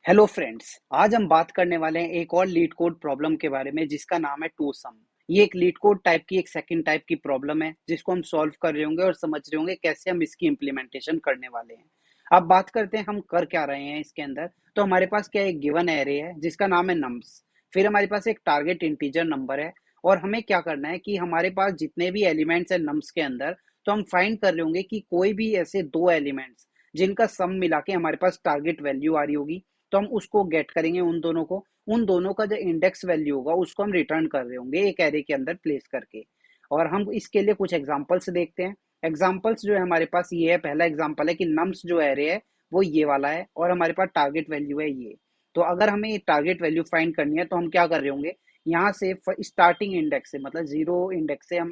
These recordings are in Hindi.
Hello friends. आज हम बात करने वाले हैं एक और लीड कोड प्रॉब्लम के बारे में जिसका नाम है टू सम। ये एक लीड कोड टाइप की एक सेकंड टाइप की प्रॉब्लम है जिसको हम सॉल्व कर रहे होंगे और समझ रहे होंगे कैसे हम इसकी इम्प्लीमेंटेशन करने वाले हैं। अब बात करते हैं हम कर क्या रहे हैं इसके अंदर। तो हमारे पास क्या एक गिवन एरे है जिसका नाम है नम्स। फिर हमारे पास एक टारगेट इंटीजर नंबर है और हमें क्या करना है कि हमारे पास जितने भी एलिमेंट्स है नम्स के अंदर, तो हम फाइंड कर रहे होंगे कि कोई भी ऐसे दो एलिमेंट्स जिनका सम मिला के हमारे पास टारगेट वैल्यू आ रही होगी, तो हम उसको गेट करेंगे उन दोनों का जो इंडेक्स वैल्यू होगा उसको हम रिटर्न कर रहे होंगे एक एरे के अंदर प्लेस करके। और हम इसके लिए कुछ एग्जांपल्स देखते हैं। एग्जांपल्स जो है हमारे पास ये है, पहला एग्जांपल है कि नम्स जो एरे है वो ये वाला है और हमारे पास टारगेट वैल्यू है ये। तो अगर हमें ये टारगेट वैल्यू फाइंड करनी है तो हम क्या कर रहे होंगे, यहाँ से स्टार्टिंग इंडेक्स से मतलब जीरो इंडेक्स से हम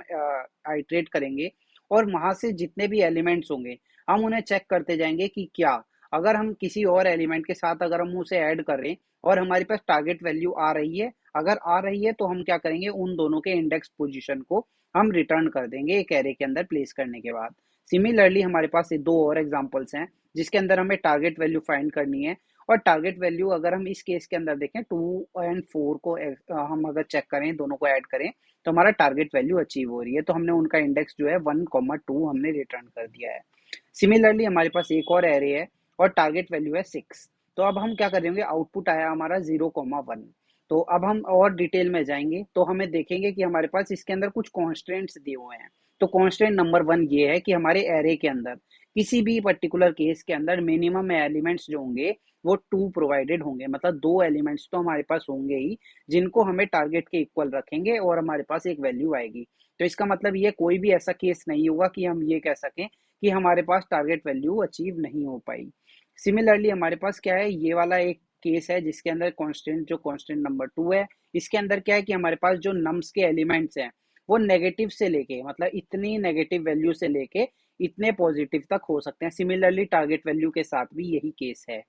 आइट्रेट करेंगे और वहां से जितने भी एलिमेंट्स होंगे हम उन्हें चेक करते जाएंगे कि क्या, अगर हम किसी और एलिमेंट के साथ अगर हम उसे ऐड करें और हमारे पास टारगेट वैल्यू आ रही है, अगर आ रही है तो हम क्या करेंगे, उन दोनों के इंडेक्स पोजीशन को हम रिटर्न कर देंगे एक एरे के अंदर प्लेस करने के बाद। सिमिलरली हमारे पास ये दो और एग्जांपल्स हैं जिसके अंदर हमें टारगेट वैल्यू फाइंड करनी है। और टारगेट वैल्यू अगर हम इस केस के अंदर देखें 2 और 4 को हम अगर चेक करें, दोनों को ऐड करें तो हमारा टारगेट वैल्यू अचीव हो रही है। तो हमने उनका इंडेक्स जो है 1,2 हमने रिटर्न कर दिया है। सिमिलरली हमारे पास एक और एरे है और टारगेट वैल्यू है 6। तो अब हम क्या करेंगे, आउटपुट आया हमारा 0,1। तो अब हम और डिटेल में जाएंगे तो हमें देखेंगे कि हमारे पास इसके अंदर कुछ कॉन्स्टेंट्स दिए हुए हैं। तो कॉन्स्टेंट नंबर 1 ये है कि हमारे एरे के अंदर किसी भी पर्टिकुलर केस के अंदर मिनिमम एलिमेंट्स जो होंगे वो 2 प्रोवाइडेड होंगे, मतलब दो एलिमेंट्स तो हमारे पास होंगे ही जिनको हमें टारगेट के इक्वल रखेंगे और हमारे पास एक वैल्यू आएगी। तो इसका मतलब ये कोई भी ऐसा केस नहीं होगा कि हम ये कह सकें कि हमारे पास टारगेट वैल्यू अचीव नहीं हो पाई। सिमिलरली हमारे पास क्या है, ये वाला एक केस है जिसके अंदर कांस्टेंट जो कांस्टेंट नंबर 2 है, इसके अंदर क्या है कि हमारे पास जो नम्स के एलिमेंट्स हैं वो नेगेटिव से लेके मतलब इतनी नेगेटिव वैल्यू से लेके इतने पॉजिटिव तक हो सकते हैं। सिमिलरली टारगेट वैल्यू के साथ भी यही केस है।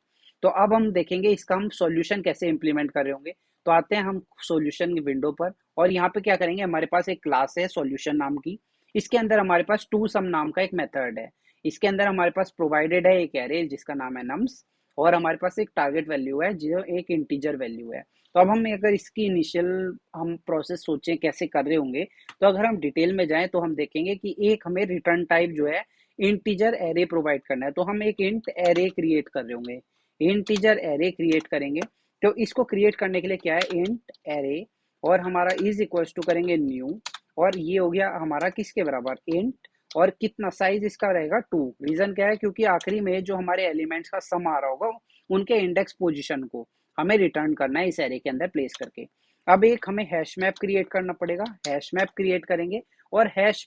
तो अब हम देखेंगे इसका हम सॉल्यूशन कैसे इंप्लीमेंट कर रहे होंगे। तो आते हैं हम सॉल्यूशन की विंडो पर और यहाँ पे क्या करेंगे, हमारे पास एक क्लास है सॉल्यूशन नाम की। इसके अंदर हमारे पास टू सम नाम का एक मेथड है। इसके अंदर हमारे पास प्रोवाइडेड है एक एरे जिसका नाम है नम्स और हमारे पास एक टारगेट वैल्यू है जो एक इंटीजर वैल्यू है। तो अब हम अगर इसकी इनिशियल हम प्रोसेस सोचें कैसे कर रहे होंगे, तो अगर हम डिटेल में जाएं तो हम देखेंगे कि एक हमें रिटर्न टाइप जो है इंटीजर एरे प्रोवाइड करना है। तो हम एक इंट एरे क्रिएट कर रहे होंगे, इंटीजर एरे क्रिएट करेंगे। तो इसको क्रिएट करने के लिए क्या है, इंट एरे और हमारा इज इक्वल्स टू करेंगे न्यू। और ये हो गया हमारा किसके बराबर, इंट, और कितना साइज इसका रहेगा 2। रीजन क्या है, क्योंकि आखिरी में जो हमारे एलिमेंट्स का सम आ रहा होगा उनके इंडेक्स पोजीशन को हमें रिटर्न करना है इस एरे के अंदर प्लेस करके। अब एक हमें हैश मैप क्रिएट करना पड़ेगा, हैश मैप क्रिएट करेंगे। और हैश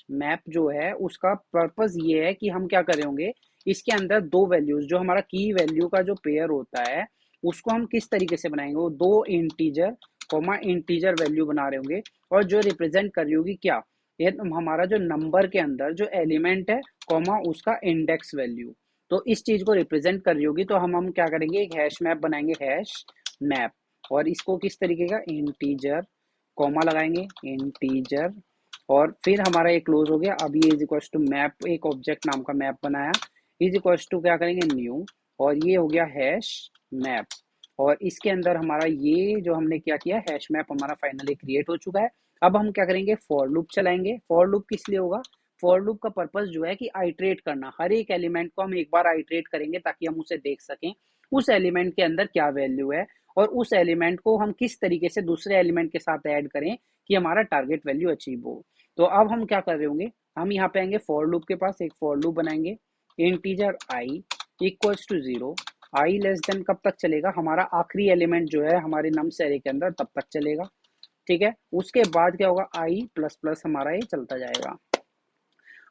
मैप जो है उसका पर्पस ये है कि हम क्या कर रहे होंगे, इसके अंदर दो वैल्यूज जो हमारा की वैल्यू का जो पेयर होता है उसको हम किस तरीके से बनाएंगे, वो दो इंटीजर कॉमा इंटीजर वैल्यू बना रहे होंगे और जो रिप्रेजेंट कर रही होगी क्या, ये हमारा जो नंबर के अंदर जो एलिमेंट है कॉमा उसका इंडेक्स वैल्यू। तो इस चीज को रिप्रेजेंट कर रही होगी। तो हम क्या करेंगे, एक हैश मैप बनाएंगे, हैश मैप। और इसको किस तरीके का, इंटीजर कॉमा लगाएंगे इंटीजर और फिर हमारा ये क्लोज हो गया। अब ये इज इक्वल टू मैप, एक ऑब्जेक्ट नाम का मैप बनाया, इज इक्वल टू क्या करेंगे न्यू, और ये हो गया हैश मैप। और इसके अंदर हमारा ये जो हमने क्या किया, हैश मैप हमारा फाइनली क्रिएट हो चुका है। अब हम क्या करेंगे, फॉर लूप चलाएंगे। फॉर लूप किस लिए होगा, फॉर लूप का पर्पस जो है कि आइट्रेट करना, हर एक एलिमेंट को हम एक बार आइट्रेट करेंगे ताकि हम उसे देख सकें उस एलिमेंट के अंदर क्या वैल्यू है और उस एलिमेंट को हम किस तरीके से दूसरे एलिमेंट के साथ ऐड करें कि हमारा टारगेट वैल्यू अचीव हो। तो अब हम क्या कर रहे होंगे, हम यहाँ पे आएंगे फॉर लूप के पास, एक फॉर लूप बनाएंगे, integer I equals to 0। I less than कब तक चलेगा, हमारा आखिरी एलिमेंट जो है हमारे नम्स एरे के अंदर तब तक चलेगा। ठीक है, उसके बाद क्या होगा, आई प्लस प्लस हमारा ये चलता जाएगा।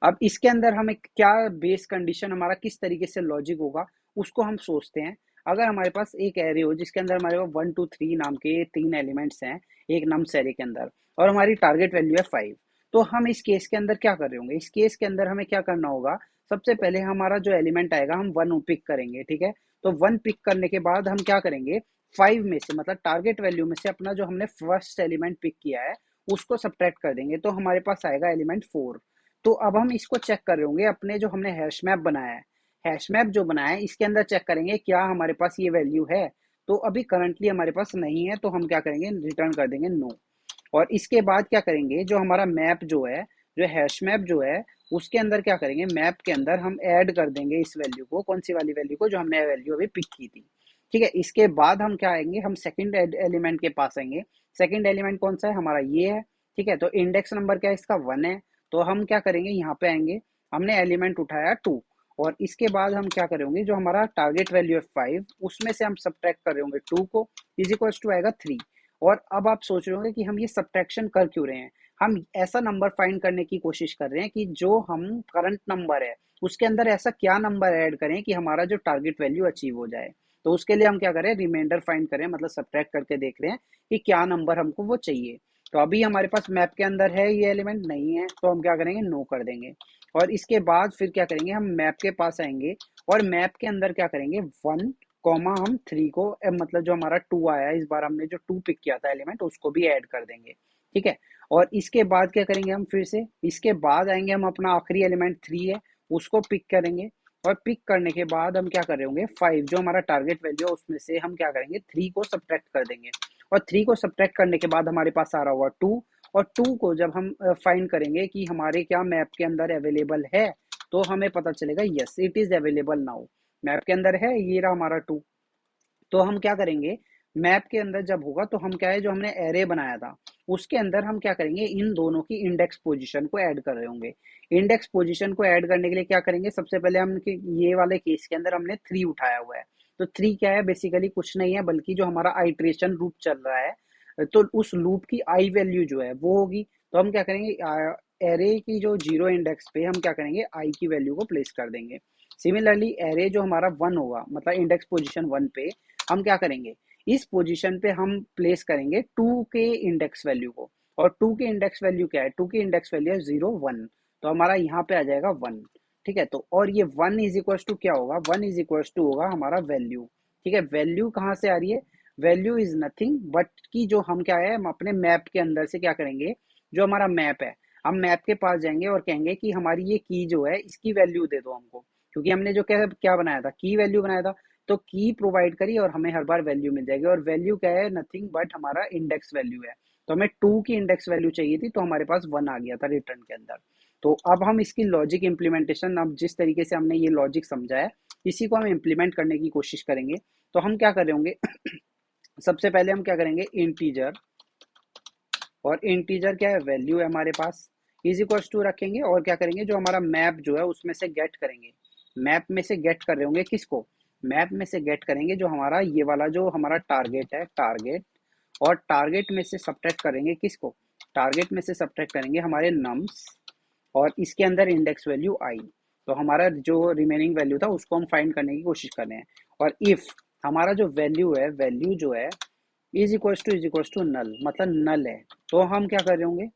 अब इसके अंदर हमें क्या बेस कंडीशन, हमारा किस तरीके से लॉजिक होगा उसको हम सोचते हैं। अगर हमारे पास एक एरे हो जिसके अंदर हमारे पास 1 2 3 नाम के 3 एलिमेंट्स हैं एक नम्स एरे के अंदर और हमारी टारगेट वैल्यू है 5, तो हम इस केस के अंदर क्या कर रहे होंगे, इस केस के अंदर हमें क्या करना होगा, सबसे पहले हमारा जो एलिमेंट आएगा हम 1 पिक करेंगे। ठीक है, तो 1 पिक करने के बाद हम क्या करेंगे, 5 में से मतलब टारगेट वैल्यू में से अपना जो हमने फर्स्ट एलिमेंट पिक किया है उसको सब्ट्रैक्ट कर देंगे, तो हमारे पास आएगा एलिमेंट 4। तो अब हम इसको चेक कर रहे होंगे अपने जो हमने हैश मैप बनाया है, हैश मैप जो बनाया है इसके अंदर चेक करेंगे क्या हमारे पास ये वैल्यू है। तो अभी करंटली हमारे पास नहीं है, तो हम क्या करेंगे, रिटर्न कर देंगे नो। और इसके बाद क्या करेंगे, जो हमारा मैप जो है, जो हैश मैप जो है, उसके अंदर क्या करेंगे, मैप के अंदर हम ऐड कर देंगे इस वैल्यू को, कौन सी वाली वैल्यू को, जो हमने वैल्यू अभी पिक की थी। ठीक है, इसके बाद हम क्या आएंगे, हम सेकंड एलिमेंट के पास आएंगे। सेकंड एलिमेंट कौन सा है, हमारा ये है। ठीक है, तो इंडेक्स नंबर क्या है इसका, 1 है। तो हम क्या करेंगे, यहाँ पे आएंगे, हमने एलिमेंट उठाया 2, और इसके बाद हम क्या करेंगे, जो हमारा टारगेट वैल्यू है 5, उसमें से हम सब्ट्रैक्ट कर रहे होंगे 2 को, इज इक्वल्स टू आएगा 3। और अब आप सोच रहे होंगे कि हम ये सब्ट्रैक्शन कर क्यों रहे हैं। हम ऐसा नंबर फाइंड करने की कोशिश कर रहे हैं कि जो हम करंट नंबर है उसके अंदर ऐसा क्या नंबर ऐड करें कि हमारा जो टारगेट वैल्यू अचीव हो जाए। तो उसके लिए हम क्या करें, रिमाइंडर फाइंड करें, मतलब सब्ट्रैक्ट करके देख रहे हैं कि क्या नंबर हमको वो चाहिए। तो अभी हमारे पास मैप के अंदर है, ये एलिमेंट नहीं है, तो हम क्या करेंगे, नो कर देंगे। और इसके बाद फिर क्या करेंगे, हम मैप के पास आएंगे, और मैप के अंदर क्या करेंगे, 1 कॉमा हम 3 को मतलब जो हमारा 2 आया, इस बार हमने जो 2 पिक किया था एलिमेंट, उसको भी ऐड कर देंगे। ठीक है, और इसके बाद क्या करेंगे, हम फिर से इसके बाद आएंगे, हम अपना आखिरी एलिमेंट 3 है उसको पिक करेंगे। और पिक करने के बाद हम क्या कर रहे होंगे, 5 जो हमारा टारगेट वैल्यू है उसमें से हम क्या करेंगे, 3 को सब्ट्रैक्ट कर देंगे। और 3 को सब्ट्रैक्ट करने के बाद हमारे पास आ रहा होगा 2, और 2 को जब हम फाइंड करेंगे कि हमारे क्या मैप के अंदर अवेलेबल है, तो हमें पता चलेगा yes it is available now, map के अंदर है, ये रहा हमारा 2। तो हम क्या करेंगे, मैप के अंदर जब होगा तो हम क्या है, जो हमने एरे बनाया था उसके अंदर हम क्या करेंगे, इन दोनों की इंडेक्स पोजीशन को ऐड कर रहे होंगे। इंडेक्स पोजीशन को ऐड करने के लिए क्या करेंगे, सबसे पहले हम ये वाले केस के अंदर हमने 3 उठाया हुआ है। तो 3 क्या है, बेसिकली कुछ नहीं है बल्कि जो हमारा आइट्रेशन लूप चल रहा है, तो उस लूप की आई वैल्यू जो है वो होगी। तो हम क्या करेंगे, एरे की जो 0 इंडेक्स पे हम क्या करेंगे, आई की वैल्यू को प्लेस कर देंगे। सिमिलरली एरे जो हमारा 1 होगा, मतलब इंडेक्स पोजीशन 1 पे हम क्या करेंगे, इस पोजीशन पे हम प्लेस करेंगे 2 के इंडेक्स वैल्यू को। और 2 के इंडेक्स वैल्यू क्या है, 2 की इंडेक्स वैल्यू है 0 1, तो हमारा यहाँ पे आ जाएगा 1। ठीक है, तो और ये 1 इज इक्वल टू क्या होगा, 1 इज इक्वल टू होगा हमारा वैल्यू। ठीक है, वैल्यू कहाँ से आ रही है, वैल्यू इज नथिंग बट की जो हम क्या है, हम अपने मैप के अंदर से क्या करेंगे, जो हमारा मैप है, हम मैप के पास जाएंगे और कहेंगे कि हमारी ये की जो है इसकी वैल्यू दे दो हमको, क्योंकि हमने जो क्या क्या बनाया था, की वैल्यू बनाया था। तो की प्रोवाइड करी और हमें हर बार वैल्यू मिल जाएगी, और वैल्यू क्या है, नथिंग बट हमारा इंडेक्स वैल्यू है। तो हमें 2 की इंडेक्स वैल्यू चाहिए थी, तो हमारे पास 1 आ गया था रिटर्न के अंदर। तो अब हम इसकी लॉजिक इंप्लीमेंटेशन, अब जिस तरीके से हमने ये लॉजिक समझा है इसी को हम इम्प्लीमेंट करने की कोशिश करेंगे। तो हम क्या कर रहे होंगे सबसे पहले हम क्या करेंगे, इंटीजर, और इंटीजर क्या है, वैल्यू है हमारे पास, इज इक्वल्स टू रखेंगे, और क्या करेंगे, जो हमारा मैप जो है उसमें से गेट करेंगे। मैप में से गेट कर रहे होंगे किसको, मैप में से गेट करेंगे जो हमारा ये वाला जो हमारा टारगेट है, टारगेट। और टारगेट में से सब्ट्रैक्ट करेंगे किसको, टारगेट में से सब्ट्रैक्ट करेंगे हमारे नम्स, और इसके अंदर इंडेक्स वैल्यू आई। तो हमारा जो रिमेनिंग वैल्यू था उसको हम फाइंड करने की कोशिश कर रहे हैं। और इफ हमारा जो वैल्यू है, वैल्यू जो है इज इक्वल्स टू नल, मतलब नल है, तो हम क्या कर रहे होंगे,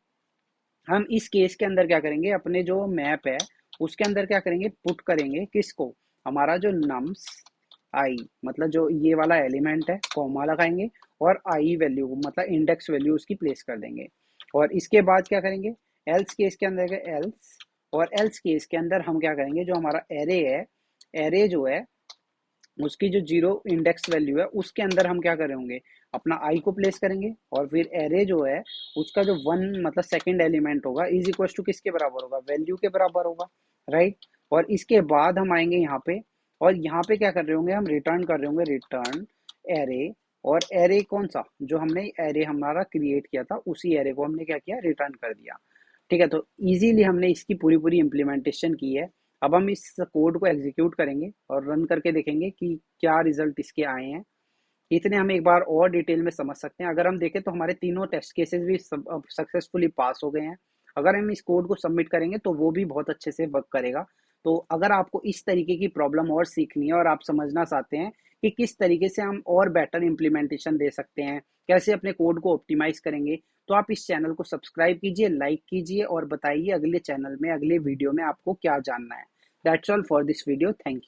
हम इस केस के अंदर क्या करेंगे, अपने जो मैप है उसके अंदर क्या करेंगे, पुट करेंगे किसको, हमारा जो नम्स आई, मतलब जो ये वाला एलिमेंट है, कॉमा लगाएंगे, और आई वैल्यू मतलब इंडेक्स वैल्यू उसकी प्लेस कर देंगे। और इसके बाद क्या करेंगे, एल्स केस के अंदर एल्स, और एल्स केस के अंदर हम क्या करेंगे, जो हमारा एरे है, एरे जो है उसकी जो 0 इंडेक्स वैल्यू है उसके अंदर हम क्या कर रहे होंगे, अपना आई को प्लेस करेंगे, और फिर एरे जो है उसका जो 1 मतलब सेकंड एलिमेंट होगा इज इक्वल टू किसके बराबर होगा, वैल्यू के बराबर होगा, राइट। और इसके बाद हम आएंगे यहाँ पे, और यहाँ पे क्या कर रहे होंगे, हम रिटर्न कर रहे होंगे, रिटर्न एरे। और एरे कौन सा, जो हमने एरे हमारा क्रिएट किया था उसी एरे को हमने क्या किया, रिटर्न कर दिया। ठीक है, तो इजीली हमने इसकी पूरी पूरी इम्प्लीमेंटेशन की है। अब हम इस कोड को एग्जीक्यूट करेंगे और रन करके देखेंगे कि क्या रिजल्ट इसके आए हैं। इतने हम एक बार और डिटेल में समझ सकते हैं। अगर हम देखें तो हमारे तीनों टेस्ट केसेस भी सक्सेसफुली पास हो गए हैं। अगर हम इस कोड को सबमिट करेंगे तो वो भी बहुत अच्छे से वर्क करेगा। तो अगर आपको इस तरीके की प्रॉब्लम और सीखनी है और आप समझना चाहते हैं कि किस तरीके से हम और बेटर इम्प्लीमेंटेशन दे सकते हैं, कैसे अपने कोड को ऑप्टिमाइज करेंगे, तो आप इस चैनल को सब्सक्राइब कीजिए, लाइक कीजिए, और बताइए अगले चैनल में, अगले वीडियो में आपको क्या जानना है। That's all for this video, thank you.